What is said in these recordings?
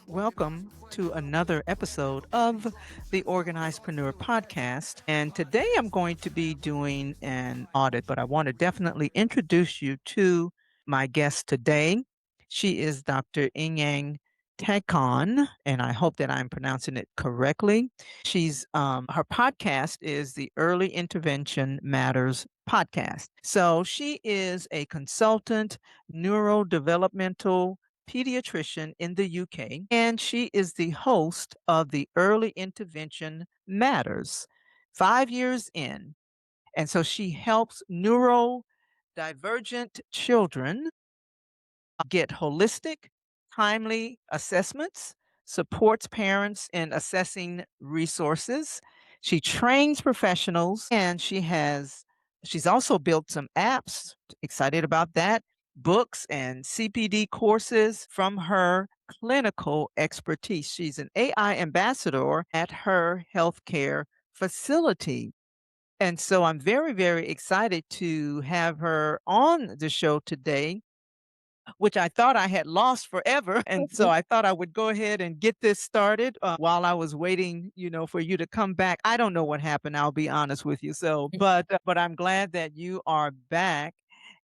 Welcome to another episode of the Organizedpreneur podcast. And today I'm going to be doing an audit, but I want to definitely introduce you to my guest today. She is Dr. Inyang Takon, and I hope that I'm pronouncing it correctly. Her podcast is the Early Intervention Matters podcast. So she is a consultant, neurodevelopmental pediatrician in the UK, and she is the host of the Early Intervention Matters 5 years in. And so she helps neurodivergent children get holistic, timely assessments, supports parents in assessing resources. She trains professionals and she's also built some apps, excited about that, books and CPD courses from her clinical expertise. She's an AI ambassador at her healthcare facility. And so I'm very, very excited to have her on the show today, which I thought I had lost forever. And so I thought I would go ahead and get this started while I was waiting, for you to come back. I don't know what happened. I'll be honest with you. So, but I'm glad that you are back.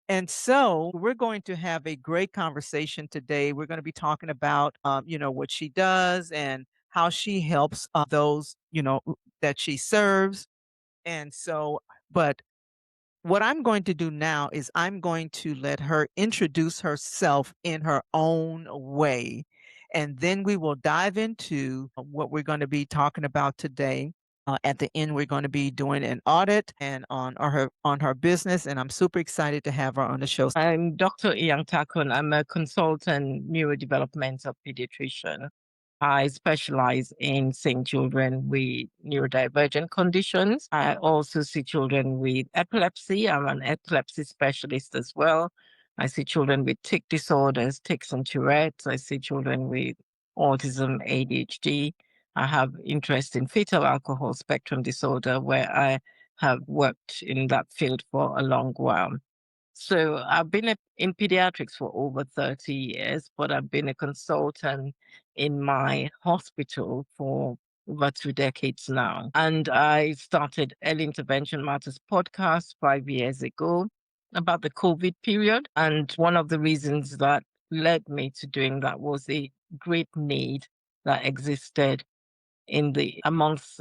And so we're going to have a great conversation today. We're going to be talking about, what she does and how she helps those, that she serves. And so, but what I'm going to do now is I'm going to let her introduce herself in her own way. And then we will dive into what we're going to be talking about today. At the end, we're going to be doing an audit and on her business, and I'm super excited to have her on the show. I'm Dr. Iyang Takon. I'm a consultant neurodevelopmental pediatrician. I specialize in seeing children with neurodivergent conditions. I also see children with epilepsy. I'm an epilepsy specialist as well. I see children with tic disorders, tics and Tourette's. I see children with autism, ADHD. I have interest in fetal alcohol spectrum disorder, where I have worked in that field for a long while. So I've been in pediatrics for over 30 years, but I've been a consultant in my hospital for over 2 decades now. And I started Early Intervention Matters podcast 5 years ago about the COVID period. And one of the reasons that led me to doing that was a great need that existed amongst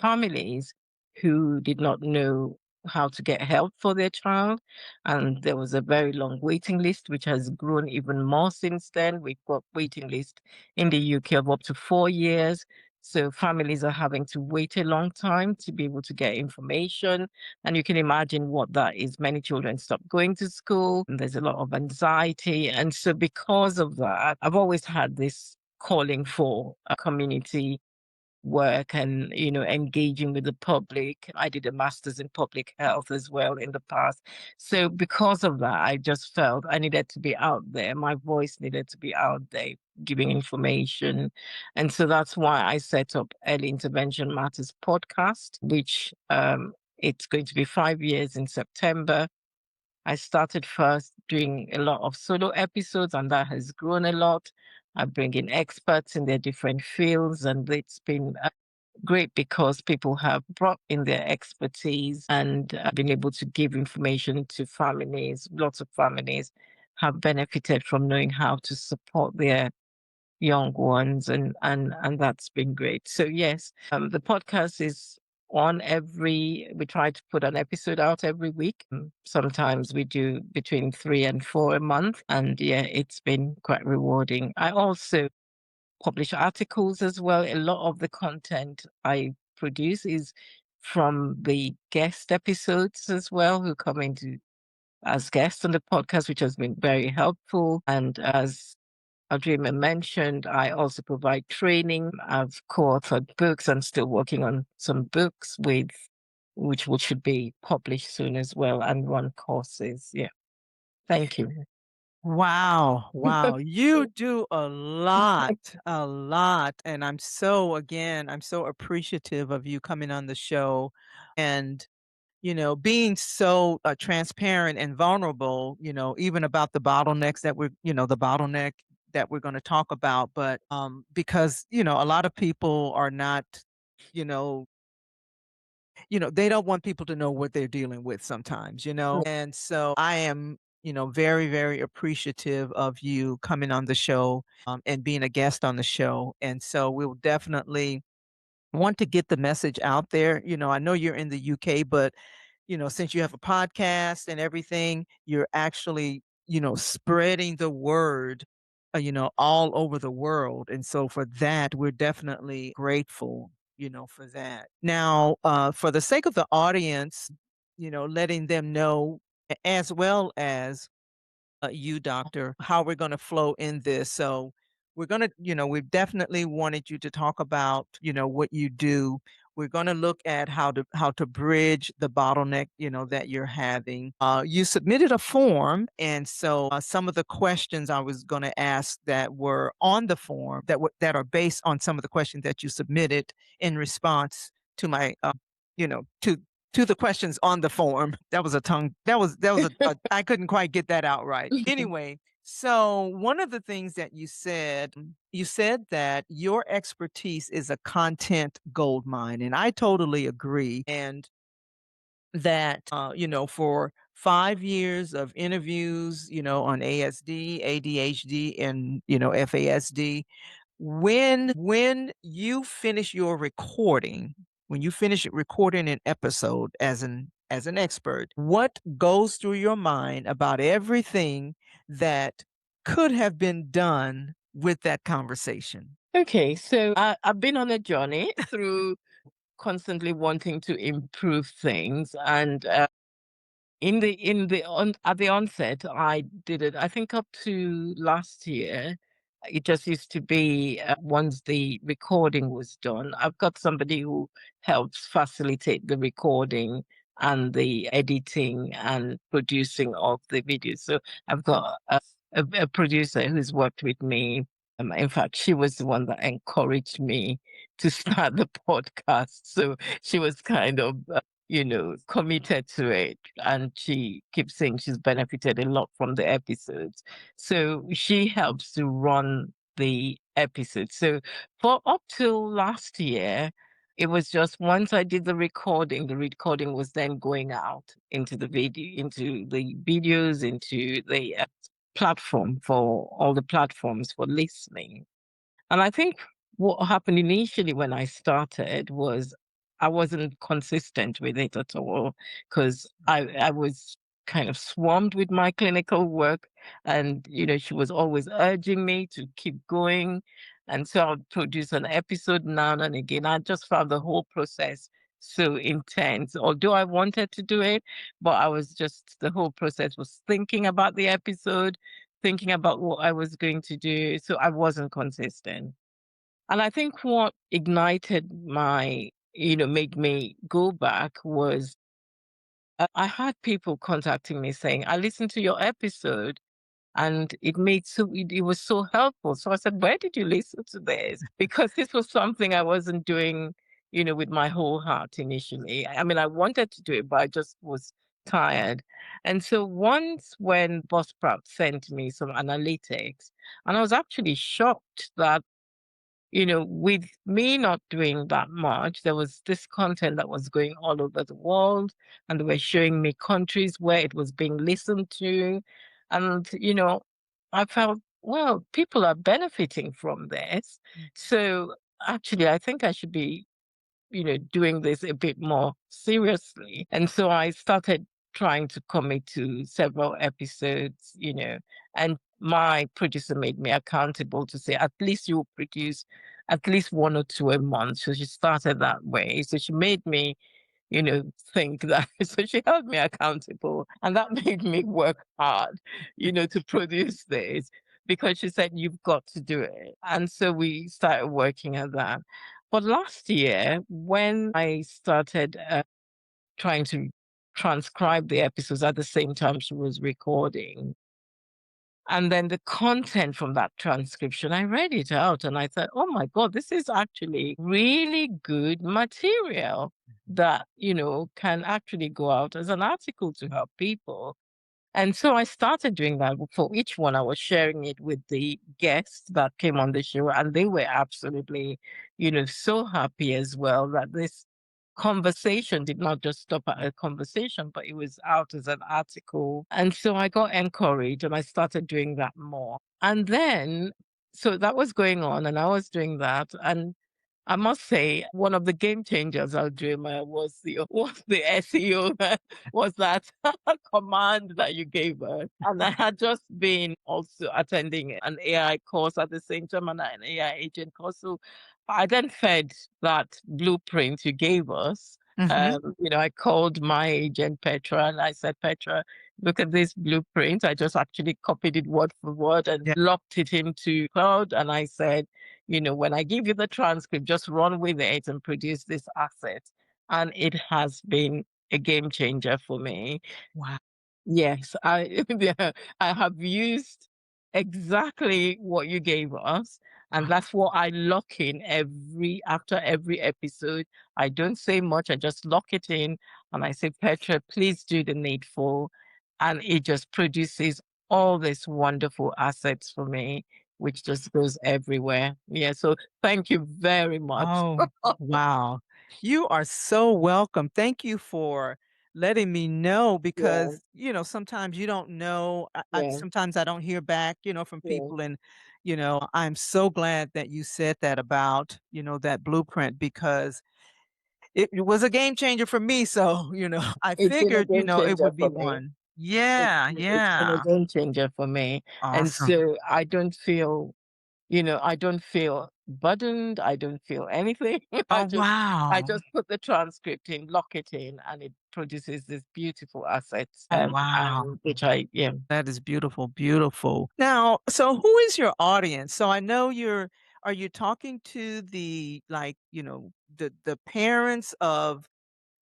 families who did not know how to get help for their child. And there was a very long waiting list, which has grown even more since then. We've got waiting list in the UK of up to 4 years. So families are having to wait a long time to be able to get information. And you can imagine what that is. Many children stop going to school, and there's a lot of anxiety. And so because of that, I've always had this calling for a community work and engaging with the public. I did a master's in public health as well in the past. So because of that, I just felt I needed to be out there. My voice needed to be out there giving information. And so that's why I set up Early Intervention Matters podcast, which it's going to be 5 years in September. I started first doing a lot of solo episodes, and that has grown a lot. I bring in experts in their different fields, and it's been great because people have brought in their expertise and been able to give information to families. Lots of families have benefited from knowing how to support their young ones, and that's been great. So yes, the podcast is we try to put an episode out every week. Sometimes we do between 3 and 4 a month, and yeah, it's been quite rewarding. I also publish articles as well. A lot of the content I produce is from the guest episodes as well, who come into as guests on the podcast, which has been very helpful. And as Audrey mentioned, I also provide training. I've co-authored books and still working on some books which should be published soon as well, and run courses. Yeah. Thank you. Wow. Wow. You do a lot, a lot. And I'm so appreciative of you coming on the show. And being so transparent and vulnerable, even about the bottlenecks that the bottleneck that we're going to talk about. But because, a lot of people are not, you know, they don't want people to know what they're dealing with sometimes, And so I am, very, very appreciative of you coming on the show and being a guest on the show. And so we'll definitely want to get the message out there. I know you're in the UK, but since you have a podcast and everything, you're actually, spreading the word, all over the world. And so for that, we're definitely grateful, for that. Now, for the sake of the audience, letting them know, as well as you, doctor, how we're going to flow in this. So we're going to, we definitely wanted you to talk about, what you do. We're going to look at how to bridge the bottleneck, that you're having. You submitted a form, and so some of the questions I was going to ask that were on the form that are based on some of the questions that you submitted in response to my, you know, to the questions on the form. That was a tongue. That was a I couldn't quite get that out right. Anyway, so one of the things that you said that your expertise is a content gold mine, and I totally agree. And that for 5 years of interviews, on ASD, ADHD, and FASD, when you finish your recording, when you finish recording an episode as an expert, what goes through your mind about everything that could have been done with that conversation? Okay, so I've been on a journey through constantly wanting to improve things, and at the onset, I did it. I think up to last year, it just used to be once the recording was done. I've got somebody who helps facilitate the recording and the editing and producing of the videos. So I've got a producer who's worked with me. In fact, she was the one that encouraged me to start the podcast. So she was kind of committed to it. And she keeps saying she's benefited a lot from the episodes. So she helps to run the episodes. So for up till last year, it was just once I did the recording was then going out into the videos, into the platform for all the platforms for listening. And I think what happened initially when I started was I wasn't consistent with it at all because I was kind of swamped with my clinical work. And, she was always urging me to keep going. And so I would produce an episode now and again. I just found the whole process so intense. Although I wanted to do it, but the whole process was thinking about the episode, thinking about what I was going to do. So I wasn't consistent. And I think what ignited made me go back was I had people contacting me saying, I listened to your episode and it was so helpful. So I said, where did you listen to this? Because this was something I wasn't doing, with my whole heart initially. I mean, I wanted to do it, but I just was tired. And so once when Bossprap sent me some analytics, and I was actually shocked that with me not doing that much, there was this content that was going all over the world, and they were showing me countries where it was being listened to. And, I felt, well, people are benefiting from this. So actually, I think I should be doing this a bit more seriously. And so I started trying to commit to several episodes, and my producer made me accountable to say, at least you produce at least one or two a month. So she started that way. So she made me think that. So she held me accountable. And that made me work hard, to produce this because she said, you've got to do it. And so we started working at that. But last year, when I started trying to transcribe the episodes at the same time she was recording, And then the content from that transcription, I read it out and I thought, oh my God, this is actually really good material that, can actually go out as an article to help people. And so I started doing that. For each one, I was sharing it with the guests that came on the show, and they were absolutely, so happy as well that this conversation did not just stop at a conversation, but it was out as an article. And so I got encouraged and I started doing that more. And then, so that was going on, and I was doing that. And I must say, one of the game changers, Aldrima, was the SEO, was that command that you gave her. And I had just been also attending an AI course at the same time, and an AI agent course. So I then fed that blueprint you gave us. Mhm. I called my agent Petra and I said, Petra, look at this blueprint. I just actually copied it word for word and Yeah. locked it into cloud. And I said, when I give you the transcript, just run with it and produce this asset. And it has been a game changer for me. Wow. Yes, I yeah, I have used exactly what you gave us, and that's what I lock in after every episode. I don't say much, I just lock it in and I say, Petra, please do the needful. And it just produces all these wonderful assets for me, which just goes everywhere. Yeah, so thank you very much. Oh, wow. You are so welcome. Thank you for letting me know Yeah, because, sometimes you don't know. yeah, Sometimes I don't hear back, from yeah. people. And, I'm so glad that you said that about, that blueprint because it was a game changer for me. So, I It's been a figured, game it changer would be for me. one. It's Yeah. it's been a Yeah. game changer for me, and Awesome. so I don't feel burdened, I don't feel anything. I Oh, just I wow. just put the transcript in, lock it in, and it produces this beautiful assets, Oh, wow. and which I yeah. That is beautiful, beautiful. Now, so who is your audience? So I know are you talking to the like, the parents of,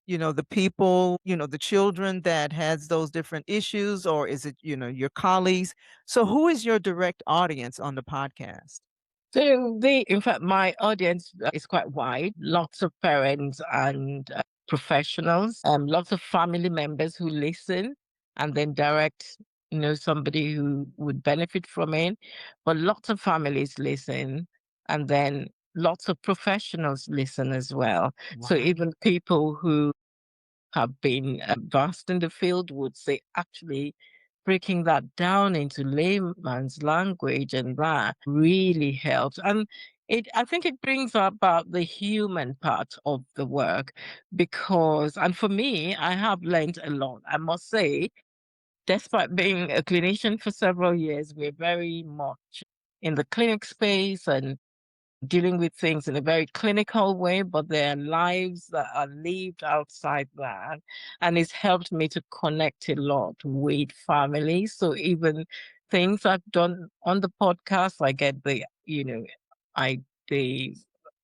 the people, the children that has those different issues, or is it, your colleagues? So who is your direct audience on the podcast? So in fact, my audience is quite wide. Lots of parents and professionals, lots of family members who listen and then direct, somebody who would benefit from it. But lots of families listen, and then lots of professionals listen as well. So Wow. even people who have been vast in the field would say actually breaking that down into layman's language and that really helps. And I think it brings about the human part of the work because, and for me, I have learned a lot. I must say, despite being a clinician for several years, we're very much in the clinic space and dealing with things in a very clinical way, but there are lives that are lived outside that. And it's helped me to connect a lot with families. So even things I've done on the podcast, I get the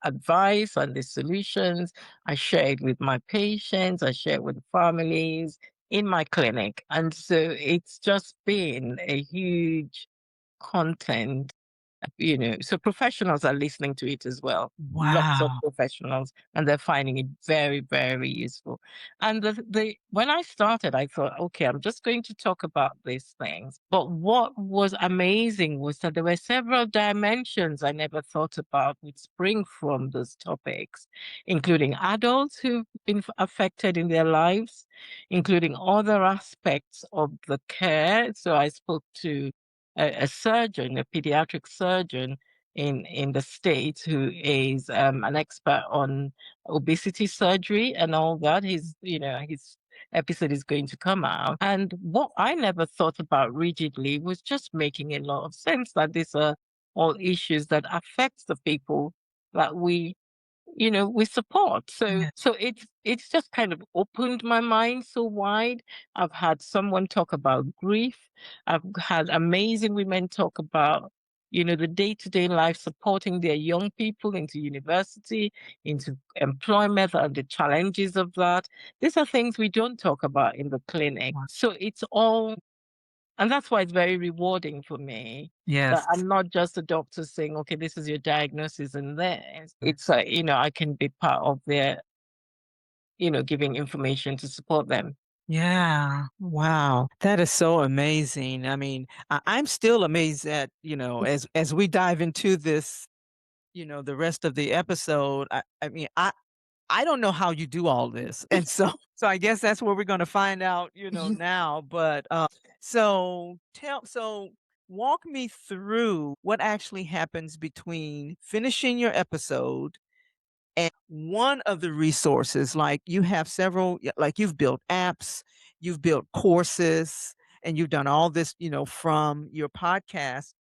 advice and the solutions. I share it with my patients, I share it with families in my clinic. And so it's just been a huge content, so professionals are listening to it as well. Lots of Wow. professionals, and they're finding it very, very useful. And when I started, I thought, okay, I'm just going to talk about these things. But what was amazing was that there were several dimensions I never thought about which spring from those topics, including adults who've been affected in their lives, including other aspects of the care. So I spoke to a surgeon, a pediatric surgeon in the States who is an expert on obesity surgery and all that. His episode is going to come out. And what I never thought about rigidly was just making a lot of sense that these are all issues that affect the people that we support. So Yeah. so it's just kind of opened my mind so wide. I've had someone talk about grief. I've had amazing women talk about, the day-to-day life supporting their young people into university, into employment and the challenges of that. These are things we don't talk about in the clinic. Wow. So it's all And that's why it's very rewarding for me that Yes. I'm not just a doctor saying, okay, this is your diagnosis and this. It's, I can be part of their, giving information to support them. Yeah. Wow. That is so amazing. I mean, I'm still amazed at, as we dive into this, the rest of the episode. I mean, I don't know how you do all this. And so so I guess that's where we're gonna find out, now. But so walk me through what actually happens between finishing your episode and one of the resources. Like you have several, like you've built apps, you've built courses, and you've done all this, from your podcast.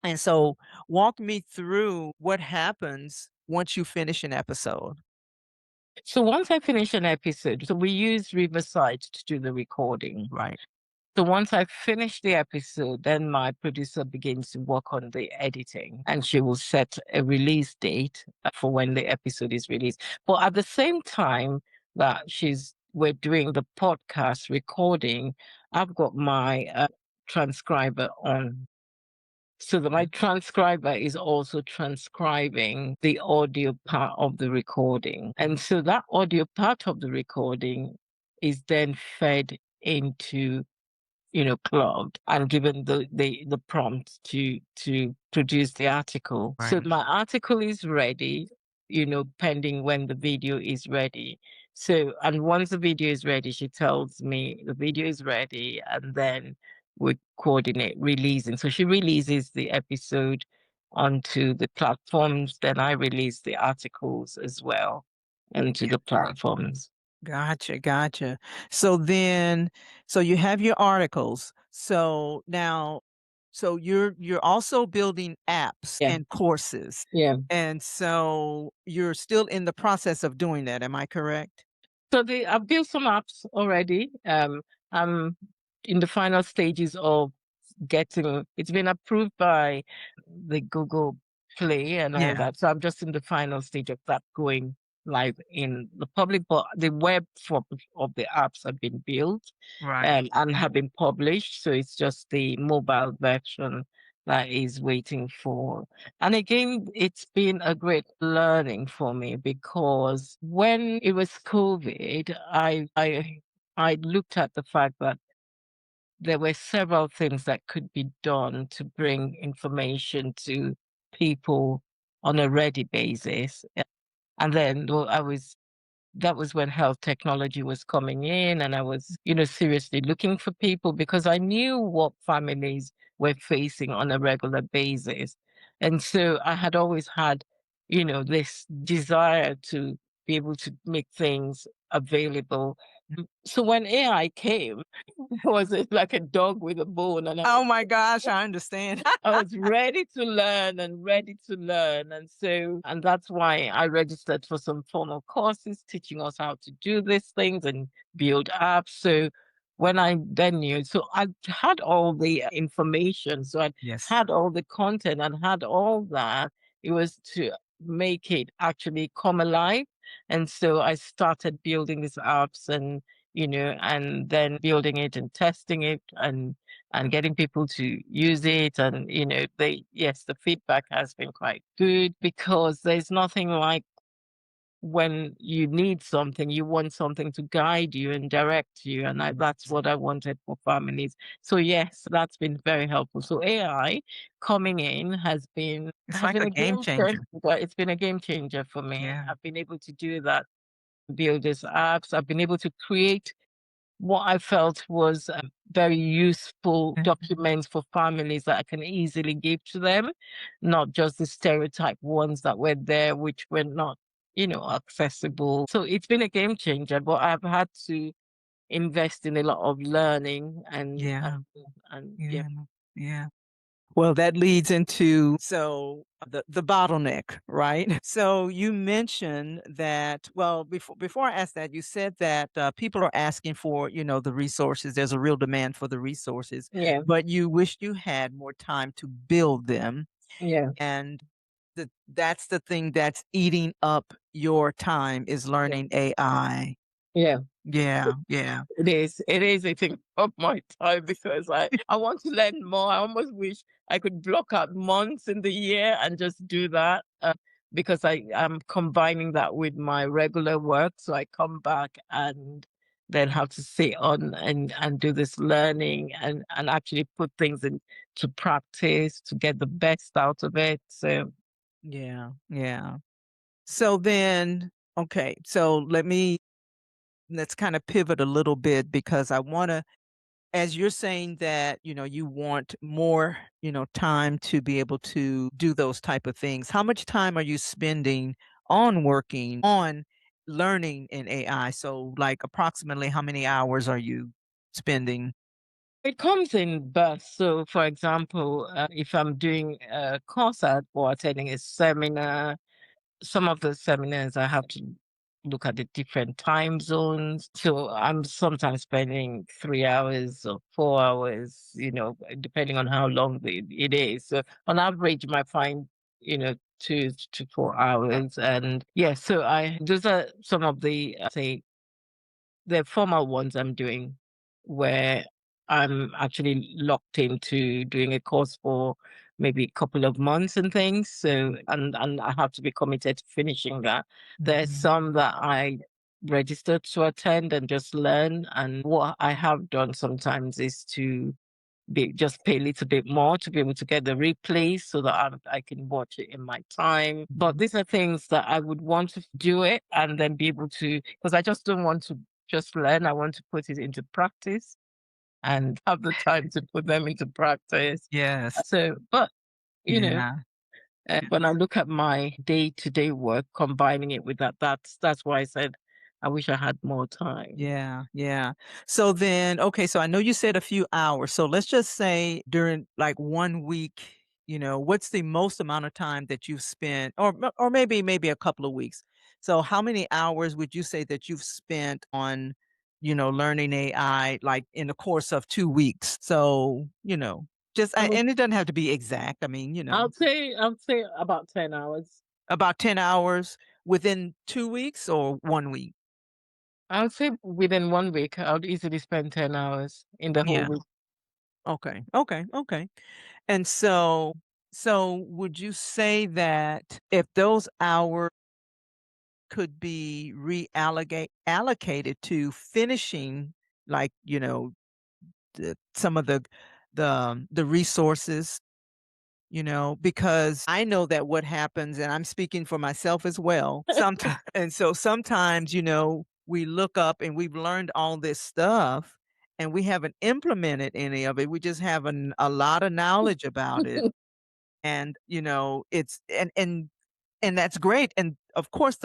And so walk me through what happens once you finish an episode. So once I finish an episode, so we use Riverside to do the recording. Right. So once I finish the episode, then my producer begins to work on the editing and she will set a release date for when the episode is released. But at the same time that we're doing the podcast recording, I've got my transcriber on so that my transcriber is also transcribing the audio part of the recording. And so that audio part of the recording is then fed into plugged and given the prompt to produce the article. So Right. my article is ready, pending when the video is ready. So and once the video is ready, she tells me the video is ready, and then we coordinate releasing. So she releases the episode onto the platforms, then I release the articles as well onto the platforms. Gotcha, gotcha. So then so you have your articles. So now so you're also building apps Yeah, and courses. yeah. And so you're still in the process of doing that, am I correct? So I've built some apps already. I'm in the final stages of getting it's been approved by the Google Play and all Yeah, that. So I'm just in the final stage of that going live in the public, but the web for of the apps have been built right. and have been published. So it's just the mobile version that is waiting for. And again, it's been a great learning for me because when it was COVID, I looked at the fact that there were several things that could be done to bring information to people on a ready basis. And then well, that was when health technology was coming in and I was, seriously looking for people because I knew what families were facing on a regular basis. And so I had always had, this desire to be able to make things available. So when AI came, was it like a dog with a bone? And Oh my gosh, I understand. I was ready to learn and ready to learn. And that's why I registered for some formal courses teaching us how to do these things and build apps. So when I then knew, so I had all the information. So I Yes. had all the content and had all that. It was to make it actually come alive. And so I started building these apps and then building it and testing it and getting people to use it. And, the feedback has been quite good because there's nothing like when you need something, you want something to guide you and direct you. And that's what I wanted for families. So yes, that's been very helpful. So AI coming in It's has like been a a game game changer. changer. It's been a game changer for me. Yeah. I've been able to do that, build these apps. I've been able to create what I felt was very useful Mm. documents for families that I can easily give to them, not just the stereotype ones that were there, which were not, accessible. So it's been a game changer, but I've had to invest in a lot of learning Yeah. and yeah, Yeah. Yeah. Well, that leads into the bottleneck, right? So you mentioned that. Well, before I ask that, you said that people are asking for the resources. There's a real demand for the resources, yeah, but you wish you had more time to build them, yeah, and that's the thing that's eating up your time is yeah, learning AI. yeah. Yeah, yeah, It is eating up my time because I want to learn more. I almost wish I could block out months in the year and just do that. Because am combining that with my regular work. So I come back and then have to sit on and do this learning and actually put things into practice to get the best out of it. So yeah, yeah. So then, okay, so let's kind of pivot a little bit because I want to, as you're saying that, you want more, time to be able to do those type of things. How much time are you spending on working on learning in AI? So like approximately how many hours are you spending? it comes in bursts. So, for example, if I'm doing a course or attending a seminar, some of the seminars I have to look at the different time zones. So I'm sometimes spending 3 hours or 4 hours, depending on how long it is. So on average, you might find, 2 to 4 hours. And yeah, so those are some of the formal ones I'm doing where I'm actually locked into doing a course for maybe a couple of months and things. So and I have to be committed to finishing that. There's Mhm. some that I registered to attend and just learn. And what I have done sometimes is to just pay a little bit more to be able to get the replays so that I can watch it in my time. But Mhm. these are things that I would want to do it and then be able to, because I just don't want to just learn. I want to put it into practice and have the time to put them into practice. Yes. So, but you know, Yeah. when I look at my day to day work, combining it with that's why I said I wish I had more time. Yeah, yeah. So then, okay, so I know you said a few hours. So let's just say during like 1 week, what's the most amount of time that you've spent, or maybe a couple of weeks. So how many hours would you say that you've spent on, learning AI like in the course of 2 weeks? So, I would, and it doesn't have to be exact. I mean, I would say about 10 hours. about 10 hours within 2 weeks or 1 week. I would say within 1 week, I would easily spend 10 hours in the whole Yeah. week. Okay. Okay. Okay. And so would you say that if those hours could be reallocate allocated to finishing, like, some of the resources, because I know that what happens, and I'm speaking for myself as well, sometimes, and so sometimes, we look up and we've learned all this stuff and we haven't implemented any of it. We just have a lot of knowledge about it, and it's and that's great, and of course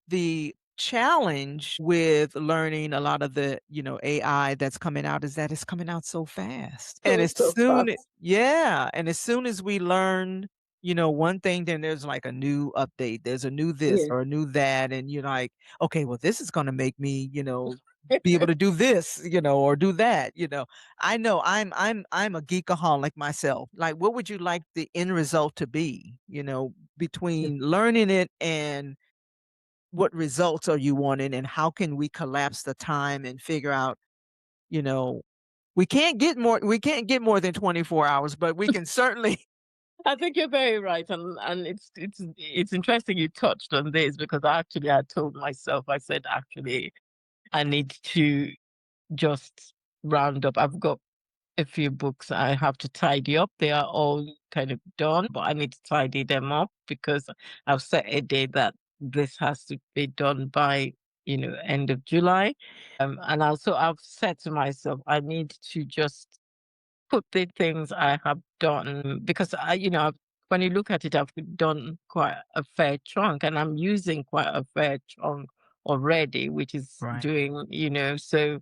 the challenge with learning a lot of the AI that's coming out is that it's coming out so fast, and as So soon fast. yeah, and as soon as we learn one thing, then there's like a new update, there's a new this Yeah. or a new that, and you're like, okay, well, this is going to make me be able to do this, or do that. I know I'm a geekaholic myself. Like, what would you like the end result to be, between learning it and what results are you wanting, and how can we collapse the time and figure out, you know, we can't get more than 24 hours, but we can certainly I think you're very right, and it's interesting you touched on this because actually I told myself I said actually I need to just round up. I've got a few books I have to tidy up. They are all kind of done, but I need to tidy them up because I've set a day that this has to be done by end of July. And also I've said to myself I need to just put the things I have done because when you look at it, I've done quite a fair chunk and I'm using quite a fair chunk already, which is Right. doing, so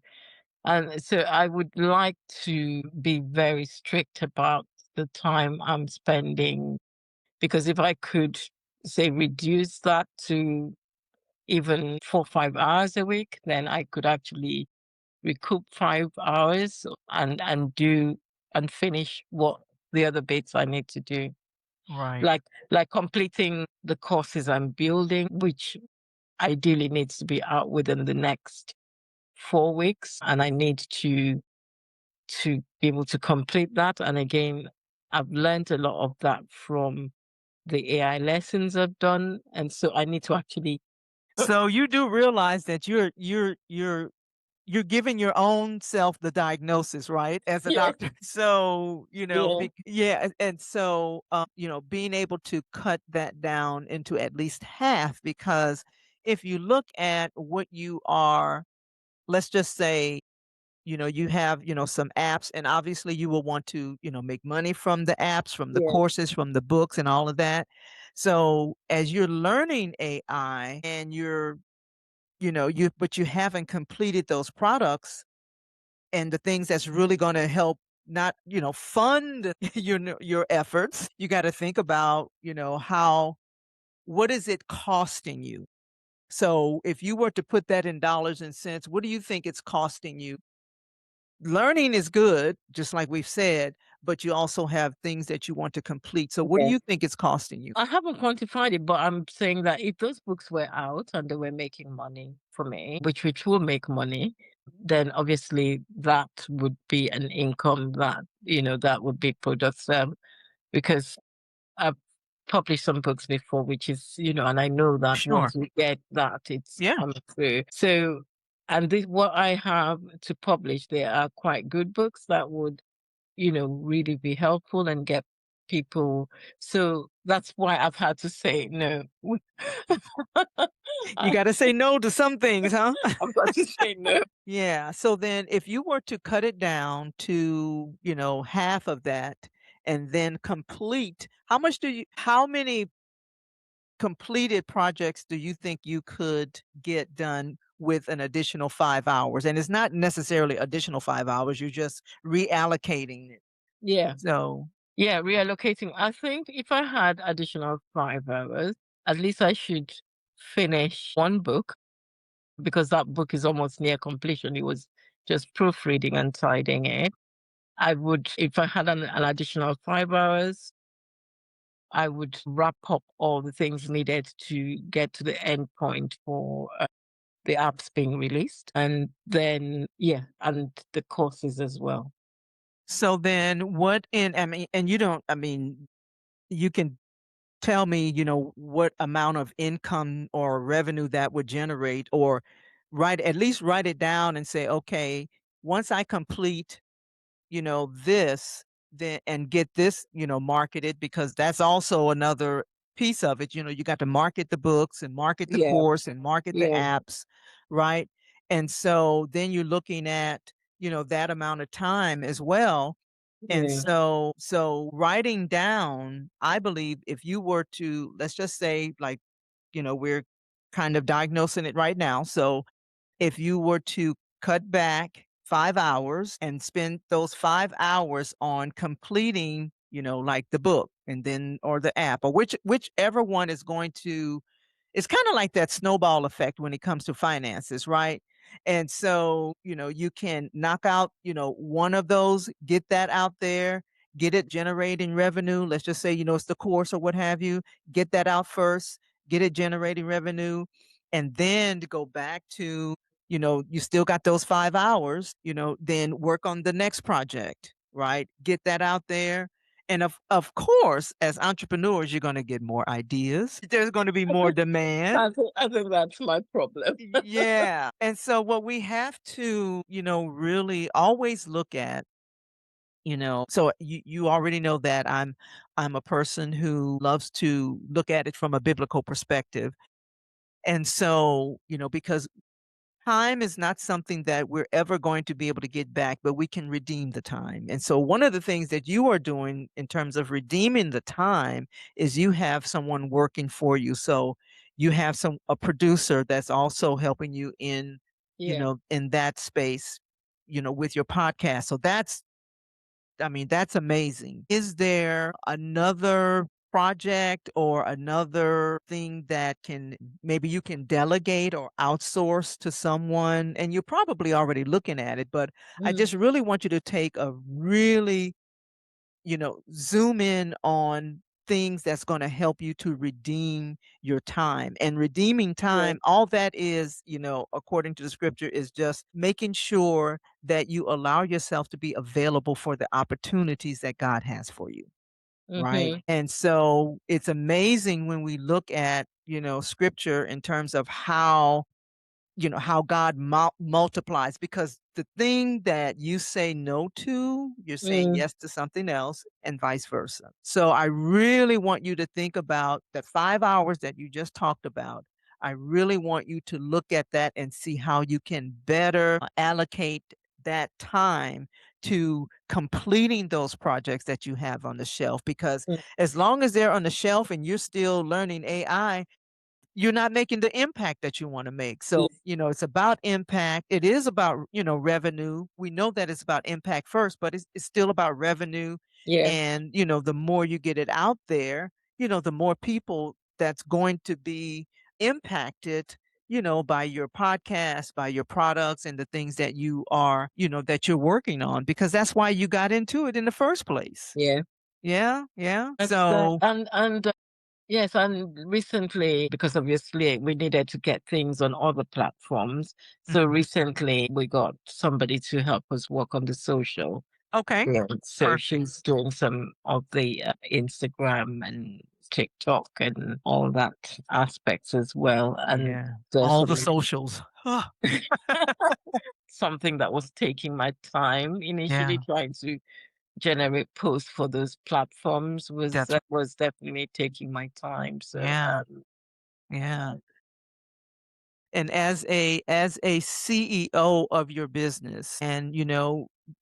I would like to be very strict about the time I'm spending because if I could say reduce that to even 4 or 5 hours a week, then I could actually recoup 5 hours and finish what the other bits I need to do. Right. Like completing the courses I'm building, which ideally needs to be out within the next 4 weeks, and I need to be able to complete that. And again, I've learned a lot of that from the AI lessons I've done, and so I need to actually So you do realize that you're giving your own self the diagnosis, right? As a yeah, doctor. So, yeah, yeah, and so, being able to cut that down into at least half, because if you look at what you are, let's just say, you have, some apps, and obviously you will want to, make money from the apps, from the yeah, courses, from the books and all of that. So as you're learning AI and but you haven't completed those products and the things that's really going to help not, fund your efforts, you got to think about, what is it costing you? So if you were to put that in dollars and cents, what do you think it's costing you? Learning is good, just like we've said, but you also have things that you want to complete. So what do yeah. you think it's costing you? I haven't quantified it, but I'm saying that if those books were out and they were making money for me, which will make money, then obviously that would be an income that, that would be products, because I've published some books before, which is, and I know that Sure. once we get that, it's Yeah. coming through. So, and this, what I have to publish, there are quite good books that would, really be helpful and get people. So that's why I've had to say no. You I, got to say no to some things, huh? I've got to say no. Yeah. So then if you were to cut it down to, half of that and then complete, how many completed projects do you think you could get done with an additional 5 hours? And it's not necessarily additional 5 hours, you're just reallocating it. Yeah. So Yeah. Reallocating. I think if I had additional 5 hours, at least I should finish one book because that book is almost near completion. It was just proofreading and tidying it. I would, if I had an additional 5 hours, I would wrap up all the things needed to get to the end point for the apps being released. And then, yeah, and the courses as well. so then what in I mean, and you don't I mean, you can tell me, what amount of income or revenue that would generate, or at least write it down and say, okay, once I complete, this, then and get this, marketed, because that's also another piece of it. You got to market the books and market the Yeah, course and market the yeah, apps, right? And so then you're looking at, that amount of time as well. And yeah, so writing down, I believe if you were to, let's just say, like, we're kind of diagnosing it right now. So if you were to cut back 5 hours and spend those 5 hours on completing, like the book and then or the app, or whichever one is going to, it's kind of like that snowball effect when it comes to finances, right? And so, you can knock out, one of those, get that out there, get it generating revenue. Let's just say, it's the course or what have you, get that out first, get it generating revenue, and then to go back to, you still got those 5 hours, then work on the next project, right? Get that out there. And of course, as entrepreneurs, you're going to get more ideas. There's going to be more demand. I think that's my problem. Yeah. And so what we have to, really always look at, so you already know that I'm a person who loves to look at it from a biblical perspective. And so, because time is not something that we're ever going to be able to get back, but we can redeem the time. And so one of the things that you are doing in terms of redeeming the time is you have someone working for you. So you have a producer that's also helping you in, Yeah. in that space, with your podcast. So that's amazing. Is there another project or another thing that maybe you can delegate or outsource to someone? And you're probably already looking at it, but I Mm, just really want you to take a really, zoom in on things that's going to help you to redeem your time. And redeeming Yeah. time, all that is, according to the scripture, is just making sure that you allow yourself to be available for the opportunities that God has for you. Right. Mm-hmm. And so it's amazing when we look at, scripture in terms of how God multiplies, because the thing that you say no to, you're saying Mm, yes to something else, and vice versa. So I really want you to think about the 5 hours that you just talked about. I really want you to look at that and see how you can better allocate that time to completing those projects that you have on the shelf, because mm, as long as they're on the shelf and you're still learning AI, you're not making the impact that you want to make. So, yeah. it's about impact. It is about, revenue. We know that it's about impact first, but it's still about revenue. Yeah. And, the more you get it out there, the more people that's going to be impacted, by your podcast, by your products and the things that you are, that you're working on, because that's why you got into it in the first place. Yeah. Yeah. Yeah. That's So, and yes, and recently, because obviously we needed to get things on other platforms. So mhm. recently we got somebody to help us work on the social. Okay. Yeah. So Perfect. she's doing some of the Instagram and TikTok and all that aspects as well. And Yeah. there's All the socials. something that was taking my time initially Yeah, trying to generate posts for those platforms that's was definitely taking my time. So yeah, yeah. And as a CEO of your business and,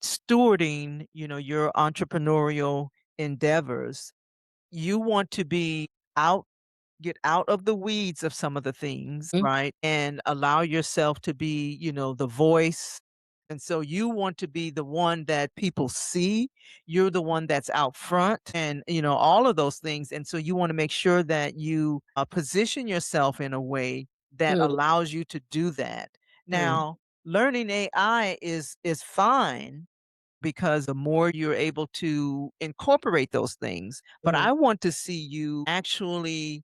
stewarding, your entrepreneurial endeavors, you want to be out get out of the weeds of some of the things, mm, right? And allow yourself to be, the voice. And so you want to be the one that people see. You're the one that's out front and, all of those things. And so you want to make sure that you position yourself in a way that mm, allows you to do that. mm, Now, learning AI is fine, because the more you're able to incorporate those things. But mm, I want to see you actually,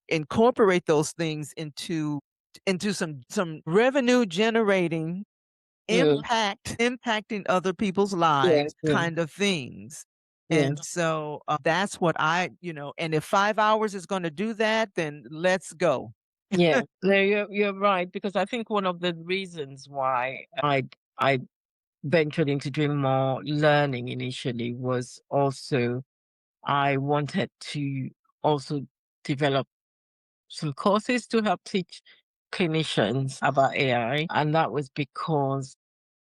incorporate those things into some revenue generating mm. impacting other people's Yeah, lives yeah, kind of things. yeah, And so that's what and if 5 hours is going to do that, then let's go. yeah. No, you're right because I think one of the reasons why I ventured into doing more learning initially was also I wanted to also develop some courses to help teach clinicians about AI. And that was because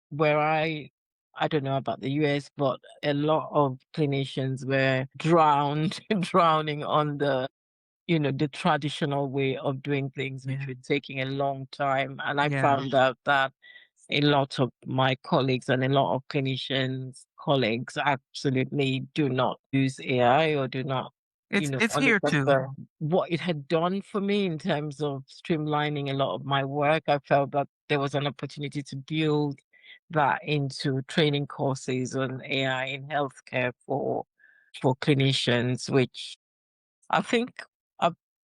where I don't know about the US, but a lot of clinicians were drowned, drowning on the traditional way of doing things, which Yeah. were taking a long time. And I Yeah. found out that a lot of my colleagues and a lot of clinicians colleagues absolutely do not use AI or do not, It's here too. understand what it had done for me in terms of streamlining a lot of my work. I felt that there was an opportunity to build that into training courses on AI in healthcare for clinicians, which I think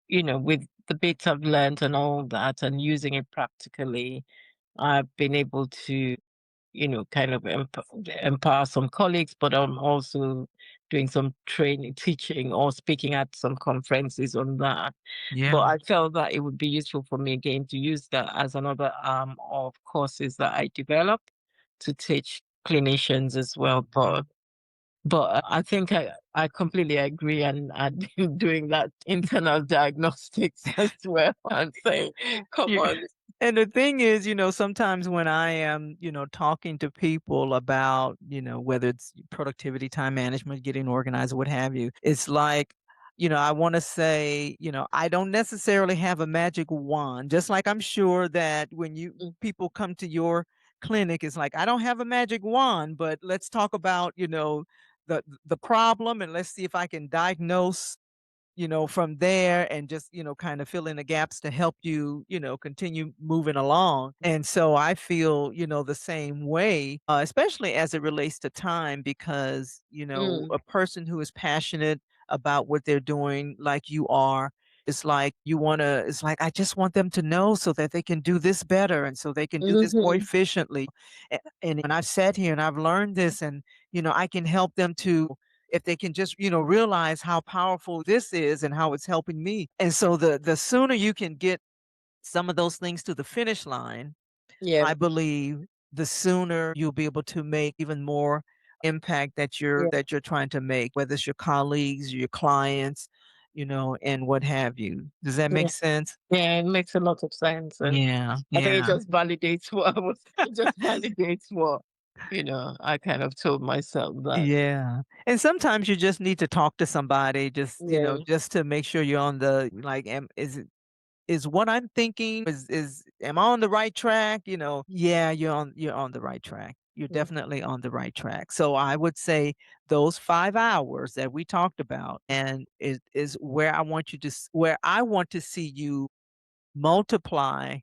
with the bits I've learned and all that and using it practically, I've been able to, kind of empower some colleagues, but I'm also doing some training, teaching or speaking at some conferences on that. But Yeah. I felt that it would be useful for me again to use that as another arm of courses that I develop to teach clinicians as well. But I think I completely agree, and I've been doing that internal diagnostics as well and saying, "Come Yeah. on." And the thing is, sometimes when I am, talking to people about, whether it's productivity, time management, getting organized, or what have you, it's like, I want to say, I don't necessarily have a magic wand. Just like I'm sure that when Mm, people come to your clinic, it's like, I don't have a magic wand, but let's talk about, the problem, and let's see if I can diagnose, from there, and just, kind of fill in the gaps to help you, continue moving along. And so I feel, the same way, especially as it relates to time, because, mm, a person who is passionate about what they're doing like you are. It's like you wanna it's like, I just want them to know so that they can do this better and so they can do this more Mhm. efficiently. And I've sat here and I've learned this and, I can help them to if they can just, realize how powerful this is and how it's helping me. And so the sooner you can get some of those things to the finish line, Yeah. I believe the sooner you'll be able to make even more impact that you're Yeah. that you're trying to make, whether it's your colleagues, your clients, and what have you. Does that make Yeah. sense? Yeah, it makes a lot of sense, and Yeah, I think it yeah, just validates what I was it just validates what, I kind of told myself that. yeah. And sometimes you just need to talk to somebody, just Yeah. just to make sure you're on the like, is what I'm thinking is am I on the right track? Yeah, you're on the right track. You're Mm. definitely on the right track. So I would say those 5 hours that we talked about and is where where I want to see you multiply,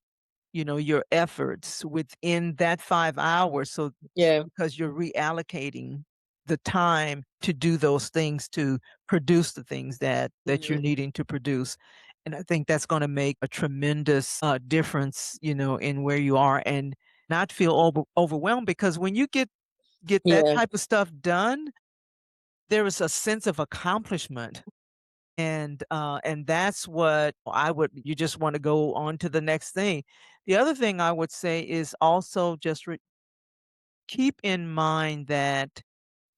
your efforts within that 5 hours. So Yeah. because you're reallocating the time to do those things to produce the things that you're Mhm. needing to produce. And I think that's going to make a tremendous difference, in where you are and not feel overwhelmed because when you get that Yeah. type of stuff done, there is a sense of accomplishment. And that's what I would you just want to go on to the next thing. The other thing I would say is also just keep in mind that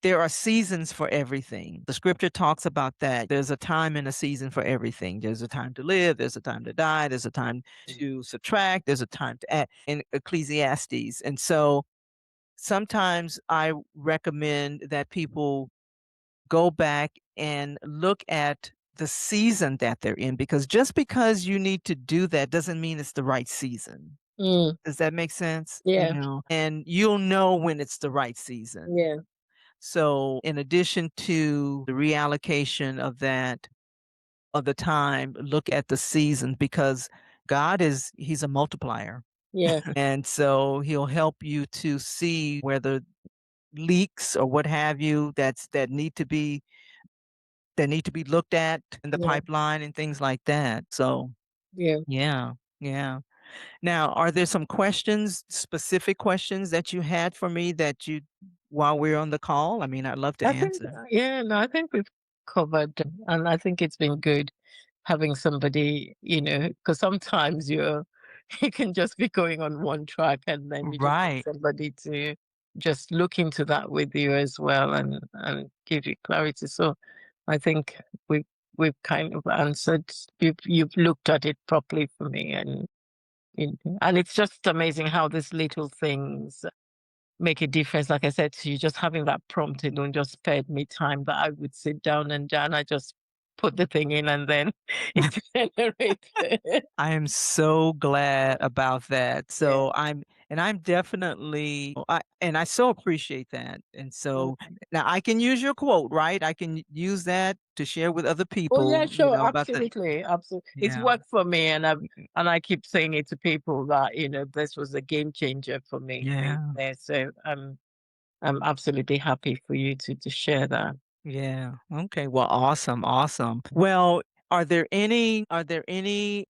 there are seasons for everything. The scripture talks about that. There's a time and a season for everything. There's a time to live, there's a time to die, there's a time to subtract, there's a time to add in Ecclesiastes. And so sometimes I recommend that people go back and look at the season that they're in because just because you need to do that doesn't mean it's the right season. Mm. Does that make sense? Yeah. And you'll know when it's the right season. Yeah. So, in addition to the reallocation of the time, look at the season because He's a multiplier. Yeah. And so He'll help you to see where the leaks or what have you that need to be looked at in the Yeah. pipeline and things like that. So, Yeah. yeah, yeah. Now, are there some questions, specific questions that you had for me while we're on the call? I mean, I'd love to I think, answer. yeah, no, I think we've covered, and I think it's been good having somebody, because sometimes you can just be going on one track, and then you just want Right. somebody to just look into that with you as well, and give you clarity. So I think we've kind of answered. You've looked at it properly for me, and it's just amazing how these little things make a difference. Like I said to you, just having that prompt alone just spared me time that I would sit down and I just put the thing in and then it generated. I am so glad about that. Yeah. I'm definitely, I so appreciate that. And so Mhm. now I can use your quote, right? I can use that to share with other Oh yeah, people, sure, about the, absolutely, absolutely. It's yeah, worked for me, and I keep saying it to people that this was a game changer for me being yeah. there. So I'm absolutely happy for you to share that. Yeah. Okay. Well, awesome. Awesome. Well, are there any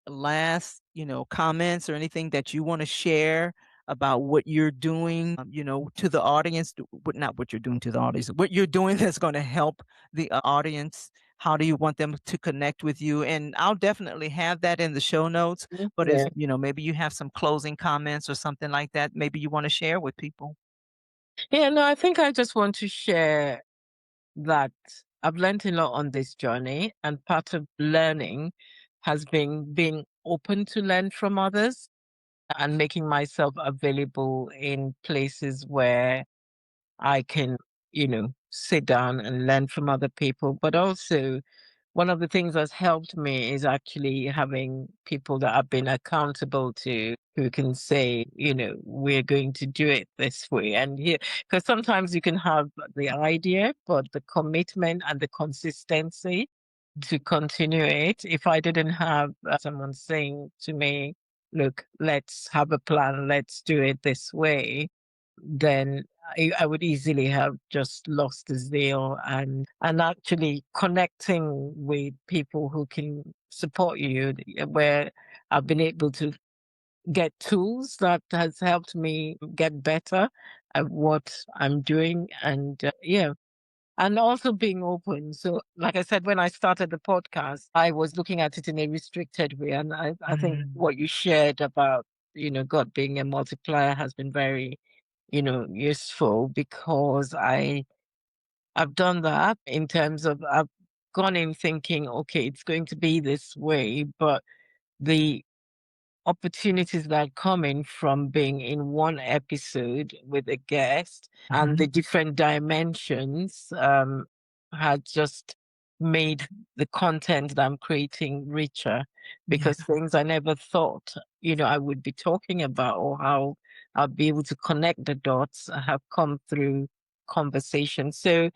last, comments or anything that you want to share about what you're doing, to the audience, not what you're doing to the audience, what you're doing that's going to help the audience? How do you want them to connect with you? And I'll definitely have that in the show notes. Mhm. But Yeah. maybe you have some closing comments or something like that, maybe you want to share with people. Yeah, no, I think I just want to share that I've learned a lot on this journey, and part of learning has been being open to learn from others and making myself available in places where I can, sit down and learn from other people. But also, one of the things that's helped me is actually having people that I've been accountable to who can say, we're going to do it this way. And here, because sometimes you can have the idea, but the commitment and the consistency to continue it. If I didn't have someone saying to me, look, let's have a plan, let's do it this way, then I would easily have just lost the zeal and actually connecting with people who can support you, where I've been able to get tools that has helped me get better at what I'm doing. And yeah, and also being open. So, like I said, when I started the podcast, I was looking at it in a restricted way. And I think Mhm. what you shared about, God being a multiplier has been very, useful, because I've done that in terms of I've gone in thinking, okay, it's going to be this way, but the opportunities that are coming from being in one episode with a guest and Mhm. the different dimensions had just made the content that I'm creating richer, Yeah. because things I never thought, I would be talking about, or how I'll be able to connect the dots, have come through conversation. So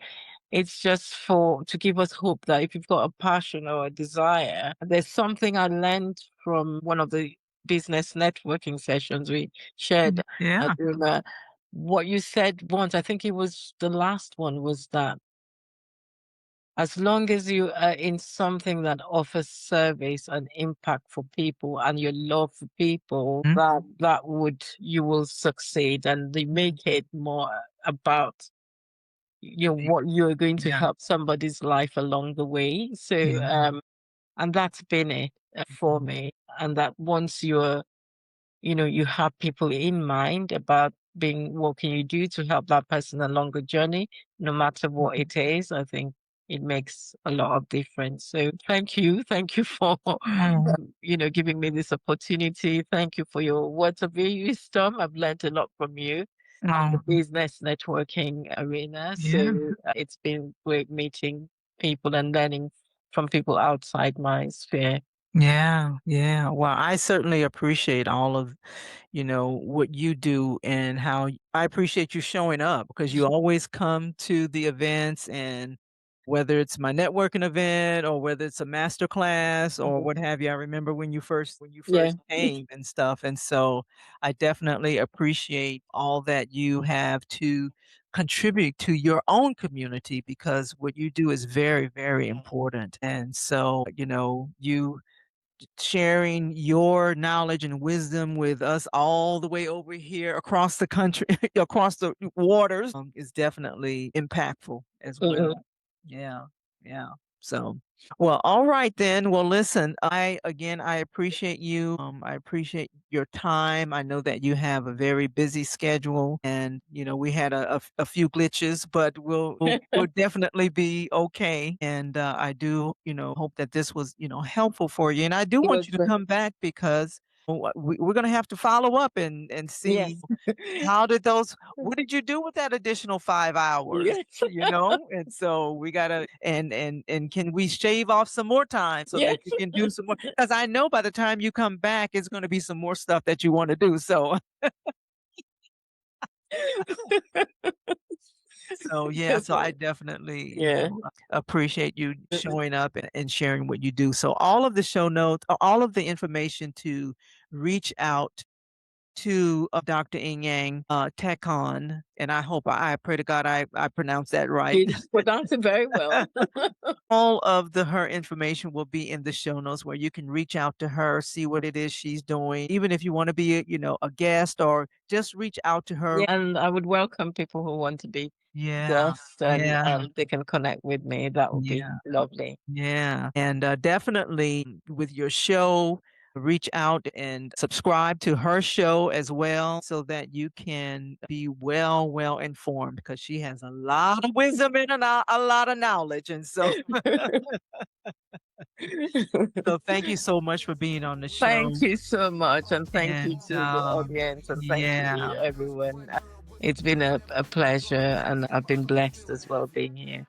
it's just to give us hope that if you've got a passion or a desire, there's something I learned from one of the business networking sessions we shared. Yeah. What you said once, I think it was the last one, was that as long as you are in something that offers service and impact for people, and your love for people, Mhm. you will succeed, and they make it more about what you're going to Yeah. help somebody's life along the way. So Yeah. and that's been it for Mhm. me. And that once you have people in mind about being what can you do to help that person along the journey, no matter what it is, I think it makes a lot of difference. So thank you for Oh, giving me this opportunity. Thank you for your words of wisdom. I've learned a lot from you on the oh, business networking arena. yeah. So it's been great meeting people and learning from people outside my sphere. Yeah, yeah. Well, I certainly appreciate all of, what you do and I appreciate you showing up because you always come to the events, and whether it's my networking event or whether it's a master class or Mhm. what have you. I remember when you Yeah. first came and stuff. And so I definitely appreciate all that you have to contribute to your own community because what you do is very, very important. And so, you sharing your knowledge and wisdom with us all the way over here across the country, across the waters, is definitely impactful as Mhm. well. Yeah, yeah. So, well, all right then. Well, listen, I appreciate you. I appreciate your time. I know that you have a very busy schedule, and we had a few glitches, but we'll definitely be okay. And I do, hope that this was, helpful for you. And I do It want was you to come back because we're going to have to follow up and see yes. how did those what did you do with that additional 5 hours? Yes. And so we gotta and can we shave off some more time so Yes. that you can do some more? Because I know by the time you come back, it's gonna be some more stuff that you wanna do. So yeah, so I definitely, Yeah. appreciate you showing up and sharing what you do. So all of the show notes, all of the information to reach out to Dr. Inyang Takon, and I pray to God I pronounced that right. You pronounced it very well. All of her information will be in the show notes where you can reach out to her, see what it is she's doing, even if you want to be a guest or just reach out to her. Yeah, and I would welcome people who want to be Yeah, guests, and yeah, they can connect with me. That would be yeah. lovely. Yeah, and definitely with your show, reach out and subscribe to her show as well so that you can be well informed because she has a lot of wisdom and a lot of knowledge. And so, so thank you so much for being on the show. Thank you so much, and thank you And to the audience, and thank yeah, you everyone. It's been a pleasure, and I've been blessed as well being here.